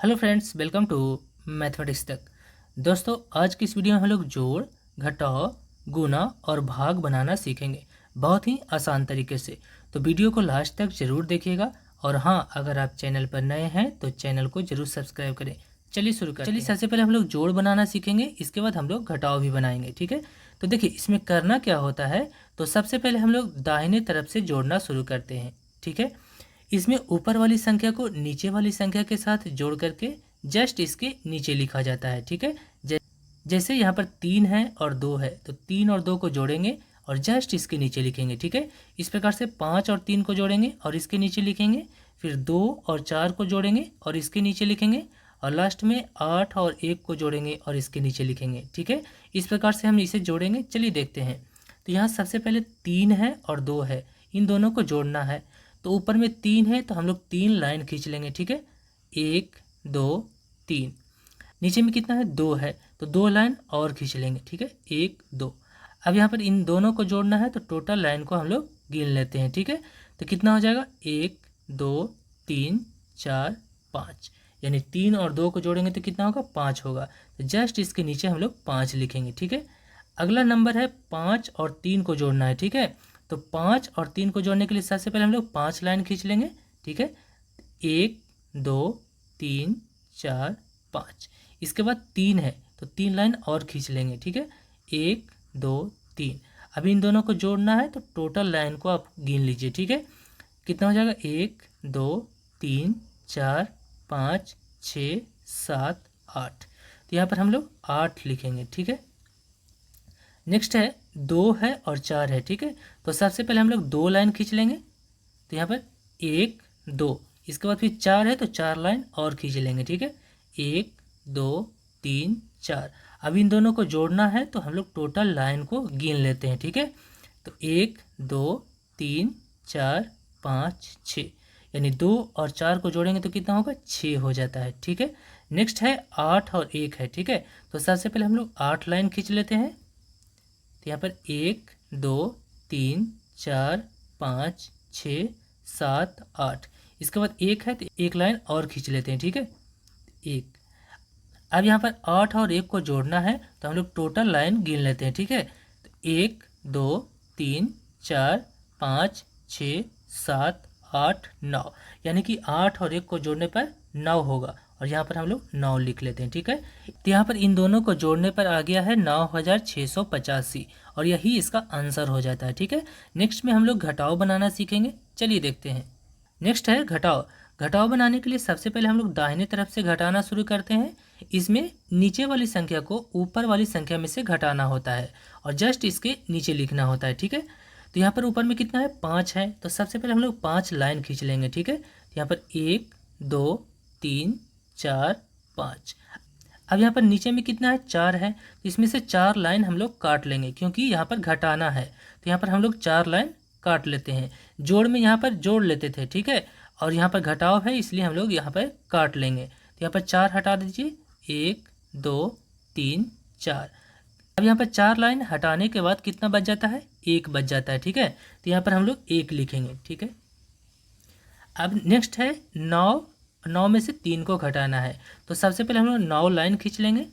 Hello friends, welcome to mathematics तक। दोस्तों, आज की इस वीडियो में हम लोग जोड़, घटाव, गुणा और भाग बनाना सीखेंगे बहुत ही आसान तरीके से। तो वीडियो को लास्ट तक ज़रूर देखिएगा। और हाँ, अगर आप चैनल पर नए हैं तो चैनल को ज़रूर सब्सक्राइब करें। चलिए शुरू करते हैं। सबसे पहले हम लोग जोड़ बनाना सीखेंगे, इसके बाद हम लोग घटाव भी बनाएंगे। ठीक है, तो देखिए इसमें करना क्या होता है। तो सबसे पहले हम लोग दाहिने तरफ से जोड़ना शुरू करते हैं। ठीक है, इसमें ऊपर वाली संख्या को नीचे वाली संख्या के साथ जोड़ करके जस्ट इसके नीचे लिखा जाता है। ठीक है, जैसे यहाँ पर 3 है और 2 है तो 3 और 2 को जोड़ेंगे और जस्ट इसके नीचे लिखेंगे। ठीक है, इस प्रकार से 5 और 3 को जोड़ेंगे और इसके नीचे लिखेंगे, फिर 2 और 4 को जोड़ेंगे और इसके नीचे लिखेंगे, और लास्ट में 8 और 1 को जोड़ेंगे और इसके नीचे लिखेंगे। ठीक है, इस प्रकार से हम इसे जोड़ेंगे। चलिए देखते हैं। तो यहाँ सबसे पहले 3 है और 2 है, इन दोनों को जोड़ना है। तो ऊपर में 3 है तो हम लोग 3 लाइन खींच लेंगे। ठीक है, 1 2 3। नीचे में कितना है, 2 है तो 2 लाइन और खींच लेंगे। ठीक है, 1 2। अब यहाँ पर इन दोनों को जोड़ना है तो टोटल लाइन को हम लोग गिन लेते हैं। ठीक है, तो कितना हो जाएगा, 1 2 3 4 5, यानी 3 और 2 को जोड़ेंगे तो कितना होगा, 5 होगा। तो जस्ट इसके नीचे हम लोग 5 लिखेंगे। ठीक है, अगला नंबर है 5 और 3 को जोड़ना है। ठीक है, तो 5 और 3 को जोड़ने के लिए सबसे पहले हम लोग 5 लाइन खींच लेंगे। ठीक है, 1 2 3 4 5। इसके बाद 3 है तो 3 लाइन और खींच लेंगे। ठीक है, 1 2 3। अब इन दोनों को जोड़ना है तो टोटल लाइन को आप गिन लीजिए। ठीक है, कितना हो जाएगा, 1 2 3 4 5 6 7 8। तो यहाँ पर हम लोग 8 लिखेंगे। ठीक है, नेक्स्ट है 2 है और 4 है। ठीक है, तो सबसे पहले हम लोग 2 लाइन खींच लेंगे। तो यहाँ पर 1 2, इसके बाद फिर 4 है तो 4 लाइन और खींच लेंगे। ठीक है, 1 2 3 4। अब इन दोनों को जोड़ना है तो हम लोग टोटल लाइन को गिन लेते हैं। ठीक है, तो 1 2 3 4 5 6, यानी 2 और 4 को जोड़ेंगे तो कितना होगा, 6 हो जाता है। ठीक है, नेक्स्ट है 8 और 1 है। ठीक है, तो सबसे पहले हम लोग 8 लाइन खींच लेते हैं। तो यहाँ पर 1 2 3 4 5 6 7 8। इसके बाद 1 है तो 1 लाइन और खींच लेते हैं। ठीक है, 1। अब यहाँ पर 8 और 1 को जोड़ना है तो हम लोग टोटल लाइन गिन लेते हैं। ठीक है, तो 1 2 3 4 5 6 7 8 9, यानी कि 8 और 1 को जोड़ने पर 9 होगा, और यहाँ पर हम लोग 9 लिख लेते हैं। ठीक है, तो यहाँ पर इन दोनों को जोड़ने पर आ गया है 9685, और यही इसका आंसर हो जाता है। ठीक है, नेक्स्ट में हम लोग घटाव बनाना सीखेंगे। चलिए देखते हैं। नेक्स्ट है घटाव। घटाव बनाने के लिए सबसे पहले हम लोग दाहिने तरफ से घटाना शुरू करते हैं। इसमें नीचे वाली संख्या को ऊपर वाली संख्या में से घटाना होता है और जस्ट इसके नीचे लिखना होता है। ठीक है, तो यहाँ पर ऊपर में कितना है, 5 है तो सबसे पहले हम लोग 5 लाइन खींच लेंगे। ठीक है, तो यहाँ पर 1 2 3 4 5। अब यहाँ पर नीचे में कितना है, 4 है तो इसमें से 4 लाइन हम लोग काट लेंगे, क्योंकि यहाँ पर घटाना है तो यहाँ पर हम लोग 4 लाइन काट लेते हैं। जोड़ में यहाँ पर जोड़ लेते थे। ठीक है, और यहाँ पर घटाव है इसलिए हम लोग यहाँ पर काट लेंगे। तो यहाँ पर 4 हटा दीजिए, 1 2 3 4। अब यहाँ पर 4 लाइन हटाने के बाद कितना बच जाता है, 1 बच जाता है। ठीक है, तो यहाँ पर हम लोग 1 लिखेंगे। ठीक है, अब नेक्स्ट है 9। 9 में से 3 को घटाना है तो सबसे पहले हम लोग 9 लाइन खींच लेंगे।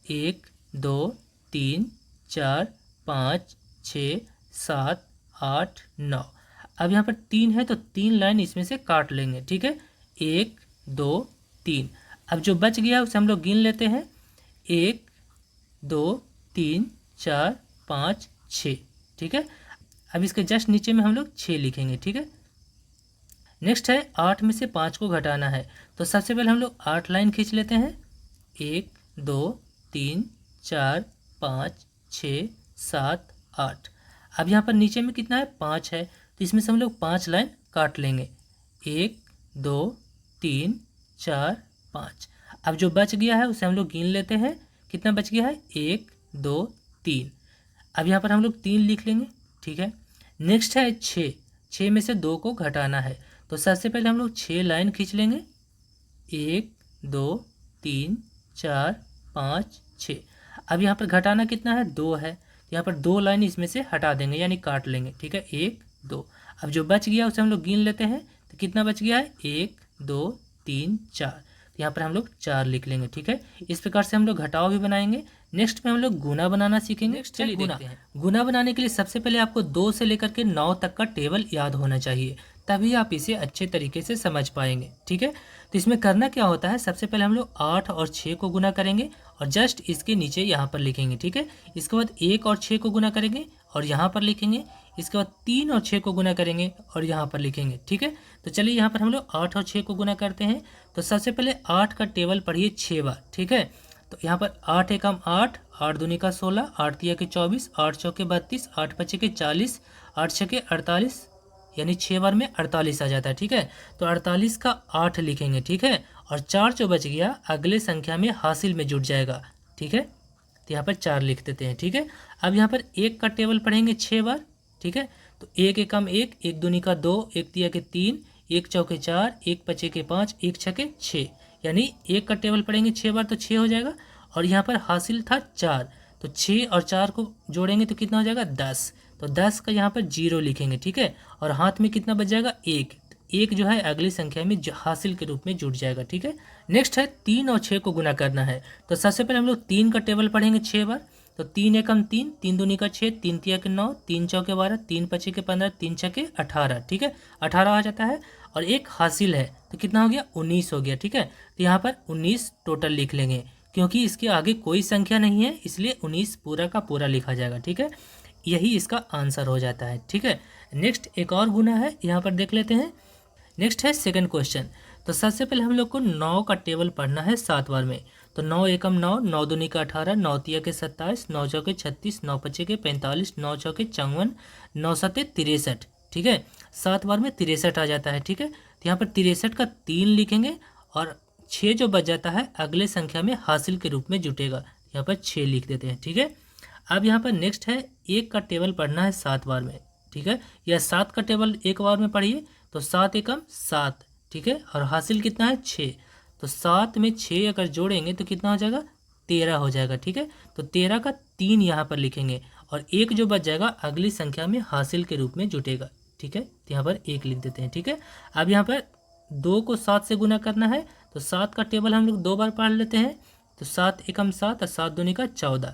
1 2 3 4 5 6 7 8 9। अब यहाँ पर 3 है तो 3 लाइन इसमें से काट लेंगे। ठीक है, 1 2 3। अब जो बच गया उसे हम लोग गिन लेते हैं, 1 2 3 4 5 6। ठीक है, अब इसके जस्ट नीचे में हम लोग 6 लिखेंगे। ठीक है, नेक्स्ट है 8 में से 5 को घटाना है तो सबसे पहले हम लोग 8 लाइन खींच लेते हैं। 1 2 3 4 5 6 7 8। अब यहाँ पर नीचे में कितना है, 5 है तो इसमें से हम लोग 5 लाइन काट लेंगे। 1 2 3 4 5। अब जो बच गया है उसे हम लोग गिन लेते हैं, कितना बच गया है, 1 2 3। अब यहाँ पर हम लोग 3 लिख लेंगे। ठीक है, नेक्स्ट है 6। 6 में से 2 को घटाना है तो सबसे पहले हम लोग 6 लाइन खींच लेंगे। 1 2 3 4 5 6। अब यहाँ पर घटाना कितना है, 2 है तो यहाँ पर 2 लाइन इसमें से हटा देंगे यानी काट लेंगे। ठीक है, 1 2। अब जो बच गया उसे हम लोग गिन लेते हैं, तो कितना बच गया है, 1 2 3 4। तो यहाँ पर हम लोग 4 लिख लेंगे। ठीक है, इस प्रकार से हम लोग घटाव भी बनाएंगे। नेक्स्ट में हम लोग गुना बनाना सीखेंगे। चलिए देखते हैं। गुना बनाने के लिए सबसे पहले आपको 2 से लेकर के 9 तक का टेबल याद होना चाहिए, तभी आप इसे अच्छे तरीके से समझ पाएंगे। ठीक है, तो इसमें करना क्या होता है, सबसे पहले हम लोग 8 और 6 को गुना करेंगे और जस्ट इसके नीचे यहाँ पर लिखेंगे। ठीक है, इसके बाद 1 और 6 को गुना करेंगे और यहाँ पर लिखेंगे। इसके बाद 3 और 6 को गुना करेंगे और यहाँ पर लिखेंगे। ठीक है, तो चलिए यहाँ पर हम लोग 8 और 6 को गुना करते हैं। तो सबसे पहले 8 का टेबल पढ़िए 6 बार। ठीक है, तो यहाँ पर 8 एकम 8, 8 दूनी का 16, 8 तिया के 24, 8 चौके 32, 8 पचे के 40, 8 छके 48, यानी 6 बार में 48 आ जाता है। ठीक है, तो 48 का 8 लिखेंगे। ठीक है, और 4 जो बच गया अगले संख्या में हासिल में जुट जाएगा। ठीक है, तो यहाँ पर 4 लिख देते हैं। ठीक है, अब यहाँ पर 1 का टेबल पढ़ेंगे 6 बार। ठीक है, तो 1 एकम 1, 1 दूनी का 2, 1 तिया के 3, 1 चौके 4, 1 पचे के 5, 1 छके 6, यानी 1 का टेबल पढ़ेंगे 6 बार तो 6 हो जाएगा। और यहाँ पर हासिल था 4, तो 6 और 4 को जोड़ेंगे तो कितना हो जाएगा 10, तो 10 का यहाँ पर 0 लिखेंगे। ठीक है, और हाथ में कितना बच जाएगा 1, एक जो है अगली संख्या में हासिल के रूप में जुड़ जाएगा। ठीक है, नेक्स्ट है 3 और 6 को गुना करना है। तो सबसे पहले हम लोग 3 का टेबल पढ़ेंगे 6 बार। तो 3 एकम 3, 3 दूनी का 6, 3 तिया के 9, 3 चौके 12, 3 पचे के 15, 3 छके 18। ठीक है, 18 आ जाता है और एक हासिल है तो कितना हो गया 19 हो गया। ठीक है, तो यहाँ पर 19 टोटल लिख लेंगे, क्योंकि इसके आगे कोई संख्या नहीं है इसलिए 19 पूरा का पूरा लिखा जाएगा। ठीक है, यही इसका आंसर हो जाता है। ठीक है, नेक्स्ट एक और गुना है, यहाँ पर देख लेते हैं। नेक्स्ट है सेकंड क्वेश्चन। तो सबसे पहले हम लोग को 9 का टेबल पढ़ना है 7 बार में। तो 9 एकम 9, 9 दूनी का 18, 9 तिया के 27, 9 चौके 36, 9 पचे के 45, 9 चौके 54, 9 सते 63। ठीक है, 7 बार में 63 आ जाता है। ठीक है, तो यहाँ पर 63 का 3 लिखेंगे और 6 जो बच जाता है अगले संख्या में हासिल के रूप में जुटेगा, यहाँ पर 6 लिख देते हैं। ठीक है, अब यहाँ पर नेक्स्ट है 1 का टेबल पढ़ना है 7 बार में। ठीक है, या 7 का टेबल एक बार में पढ़िए। तो 7 एकम 7। ठीक है, और हासिल कितना है 6, तो 7 में 6 अगर जोड़ेंगे तो कितना हो जाएगा 13 हो जाएगा। ठीक है, तो 13 का 3 यहाँ पर लिखेंगे और 1 जो बच जाएगा अगली संख्या में हासिल के रूप में जुटेगा। ठीक है, तो यहाँ पर 1 लिख देते हैं। ठीक है, अब यहाँ पर 2 को 7 से गुना करना है। तो 7 का टेबल हम लोग 2 बार पढ़ लेते हैं। तो 7 एकम 7 और 7 दूनी का 14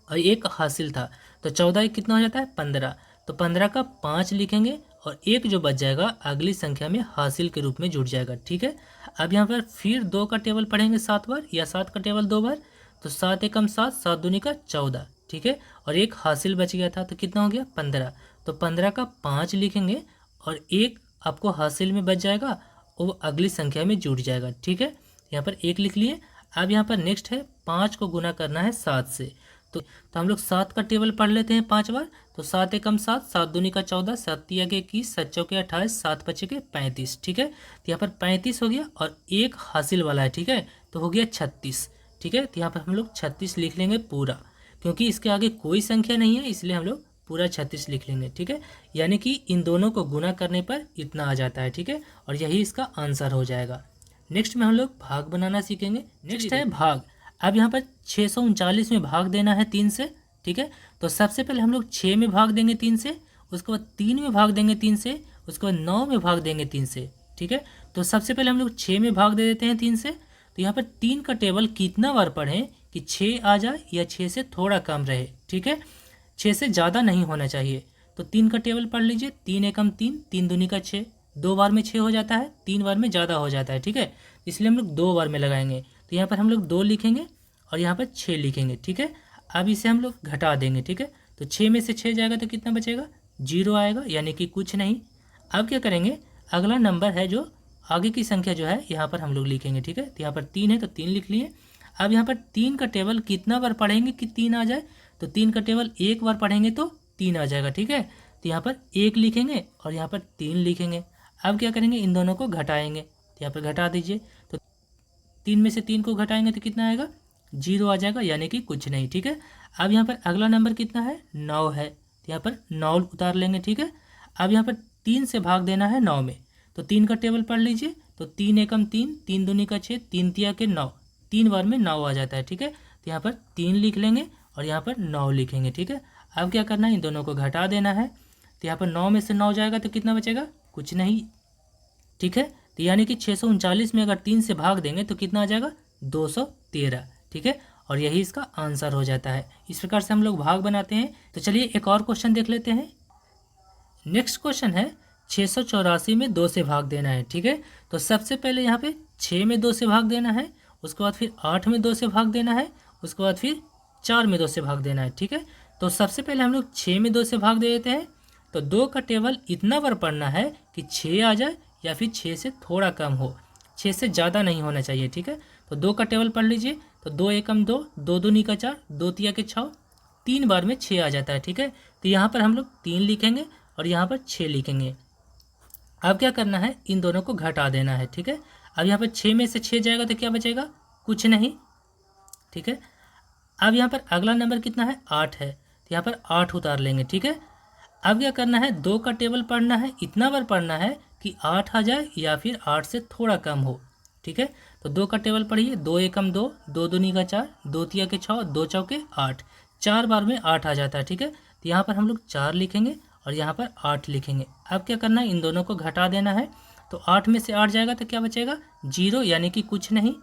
और 1 हासिल था, तो 14 कितना हो जाता है 15, तो 15 का 5 लिखेंगे और 1 जो बच जाएगा अगली संख्या में हासिल के रूप में जुड़ जाएगा। ठीक है, अब यहाँ पर फिर 2 का टेबल पढ़ेंगे 7 बार, या 7 का टेबल 2 बार। तो 7 एकम 7, 7 दूनी का 14। ठीक है, और 1 हासिल बच गया था तो कितना हो गया 15, तो 15 का 5 लिखेंगे और 1 आपको हासिल में बच जाएगा वो अगली संख्या में जुड़ जाएगा। ठीक है, यहाँ पर 1 लिख लिए। अब यहाँ पर नेक्स्ट है 5 को गुना करना है 7 से। तो हम लोग 7 का टेबल पढ़ लेते हैं 5 बार। तो 7 एकम 7, 7 दूनी का 14, 7 तिया के 21, 7 चौके 28, 7 पचे के 35। ठीक है, तो यहाँ पर 35 हो गया और 1 हासिल वाला है। ठीक है, तो हो गया 36। ठीक है, तो यहाँ पर हम लोग 36 लिख लेंगे पूरा, क्योंकि इसके आगे कोई संख्या नहीं है इसलिए हम लोग पूरा 36 लिख लेंगे। ठीक है, यानी कि इन दोनों को गुना करने पर इतना आ जाता है। ठीक है, और यही इसका आंसर हो जाएगा। नेक्स्ट में हम लोग भाग बनाना सीखेंगे। नेक्स्ट है भाग। अब यहाँ पर 639 में भाग देना है 3 से। ठीक है, तो सबसे पहले हम लोग 6 में भाग देंगे 3 से, उसके बाद 3 में भाग देंगे 3 से, उसके बाद 9 में भाग देंगे 3 से। ठीक है, तो सबसे पहले हम लोग 6 में भाग दे देते हैं 3 से। तो यहाँ पर 3 का टेबल कितना बार पढ़ें कि 6 आ जाए या 6 से थोड़ा कम रहे। ठीक है, 6 से ज़्यादा नहीं होना चाहिए। तो 3 का टेबल पढ़ लीजिए। 3 एकम 3, 3 दूनी का 6, 2 बार में 6 हो जाता है, 3 बार में ज़्यादा हो जाता है। ठीक है, इसलिए हम लोग 2 बार में लगाएंगे। तो यहाँ पर हम लोग 2 लिखेंगे और यहाँ पर 6 लिखेंगे। ठीक है, अब इसे हम लोग घटा देंगे। ठीक है, तो 6 में से 6 जाएगा तो कितना बचेगा 0 आएगा, यानी कि कुछ नहीं। अब क्या करेंगे, अगला नंबर है जो आगे की संख्या जो है यहाँ पर हम लोग लिखेंगे। ठीक है, तो यहाँ पर 3 है तो 3 लिख लिए। अब यहाँ पर 3 का टेबल कितना बार पढ़ेंगे कि 3 आ जाए, तो 3 का टेबल एक बार पढ़ेंगे तो 3 आ जाएगा। ठीक है, तो यहाँ पर 1 लिखेंगे और यहाँ पर 3 लिखेंगे। अब क्या करेंगे, इन दोनों को घटाएंगे। तो यहाँ पर घटा दीजिए। तो 3 में से 3 को घटाएंगे तो कितना आएगा 0 आ जाएगा, यानी कि कुछ नहीं। ठीक है, अब यहाँ पर अगला नंबर कितना है 9 है, तो यहाँ पर 9 उतार लेंगे। ठीक है, अब यहाँ पर 3 से भाग देना है 9 में। तो 3 का टेबल पढ़ लीजिए। तो 3 एकम 3, 3 दूनी का 6, 3 तिया के 9, 3 बार में 9 आ जाता है। ठीक है, तो यहाँ पर 3 लिख लेंगे और यहाँ पर 9 लिखेंगे। ठीक है, अब क्या करना है, इन दोनों को घटा देना है। तो यहाँ पर 9 में से 9 जाएगा तो कितना बचेगा कुछ नहीं। ठीक है, तो यानी कि 639 में अगर 3 से भाग देंगे तो कितना आ जाएगा 213, ठीक है। और यही इसका आंसर हो जाता है। इस प्रकार से हम लोग भाग बनाते हैं। तो चलिए एक और क्वेश्चन देख लेते हैं। नेक्स्ट क्वेश्चन है 684 में 2 से भाग देना है, ठीक है। तो सबसे पहले यहाँ पे 6 में 2 से भाग देना है, उसके बाद फिर 8 में 2 से भाग देना है, उसके बाद फिर 4 में 2 से भाग देना है, ठीक है। तो सबसे पहले हम लोग 6 में 2 से भाग दे देते हैं। तो 2 का टेबल इतना बार पढ़ना है कि 6 आ जाए या फिर 6 से थोड़ा कम हो, 6 से ज़्यादा नहीं होना चाहिए, ठीक है। तो 2 का टेबल पढ़ लीजिए। तो 2 एकम 2, 2 दूनी का 4, 2 तिया के 6, 3 बार में 6 आ जाता है, ठीक है। तो यहाँ पर हम लोग 3 लिखेंगे और यहाँ पर 6 लिखेंगे। अब क्या करना है, इन दोनों को घटा देना है, ठीक है। अब यहाँ पर 6 में से 6 जाएगा तो क्या बचेगा, कुछ नहीं, ठीक है। अब यहाँ पर अगला नंबर कितना है, 8 है, तो यहाँ पर 8 उतार लेंगे, ठीक है। अब क्या करना है, 2 का टेबल पढ़ना है, इतना बार पढ़ना है कि 8 आ जाए या फिर 8 से थोड़ा कम हो, ठीक है। तो 2 का टेबल पढ़िए, 2 एकम 2, 2 दूनी का 4, 2 तिया के 6, 2 चौके 8, 4 बार में 8 आ जाता है, ठीक है। तो यहाँ पर हम लोग 4 लिखेंगे और यहाँ पर 8 लिखेंगे। अब क्या करना है, इन दोनों को घटा देना है। तो 8 में से 8 जाएगा तो क्या बचेगा, 0, यानी कि कुछ नहीं,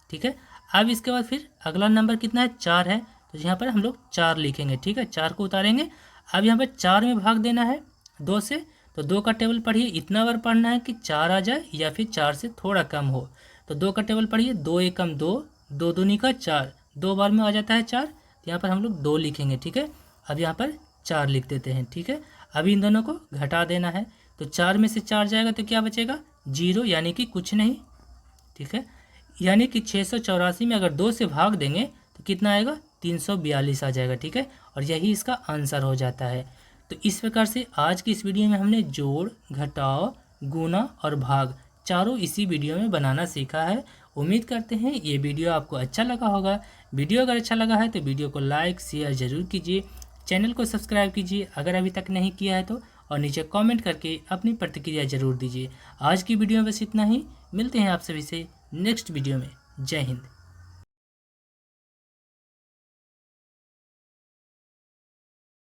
ठीक है। अब इसके बाद फिर अगला नंबर कितना है, 4 है, तो यहाँ पर हम लोग 4 लिखेंगे, ठीक है। 4 को उतारेंगे। अब यहाँ पर 4 में भाग देना है 2 से। तो 2 का टेबल पढ़िए, इतना बार पढ़ना है कि 4 आ जाए या फिर 4 से थोड़ा कम हो। तो 2 का टेबल पढ़िए, 2 एकम 2, 2 दूनी का 4, 2 बार में आ जाता है 4, तो यहाँ पर हम लोग 2 लिखेंगे, ठीक है। अब यहाँ पर 4 लिख देते हैं, ठीक है। अभी इन दोनों को घटा देना है। तो 4 में से 4 जाएगा तो क्या बचेगा, 0, यानी कि कुछ नहीं, ठीक है। यानी कि 684 में अगर 2 से भाग देंगे तो कितना आएगा, 342 आ जाएगा, ठीक है। और यही इसका आंसर हो जाता है। तो इस प्रकार से आज की इस वीडियो में हमने जोड़, घटाव, गुना और भाग चारों इसी वीडियो में बनाना सीखा है। उम्मीद करते हैं ये वीडियो आपको अच्छा लगा होगा। वीडियो अगर अच्छा लगा है तो वीडियो को लाइक शेयर ज़रूर कीजिए, चैनल को सब्सक्राइब कीजिए अगर अभी तक नहीं किया है तो, और नीचे कमेंट करके अपनी प्रतिक्रिया ज़रूर दीजिए। आज की वीडियो में बस इतना ही। मिलते हैं आप सभी से नेक्स्ट वीडियो में। जय हिंद।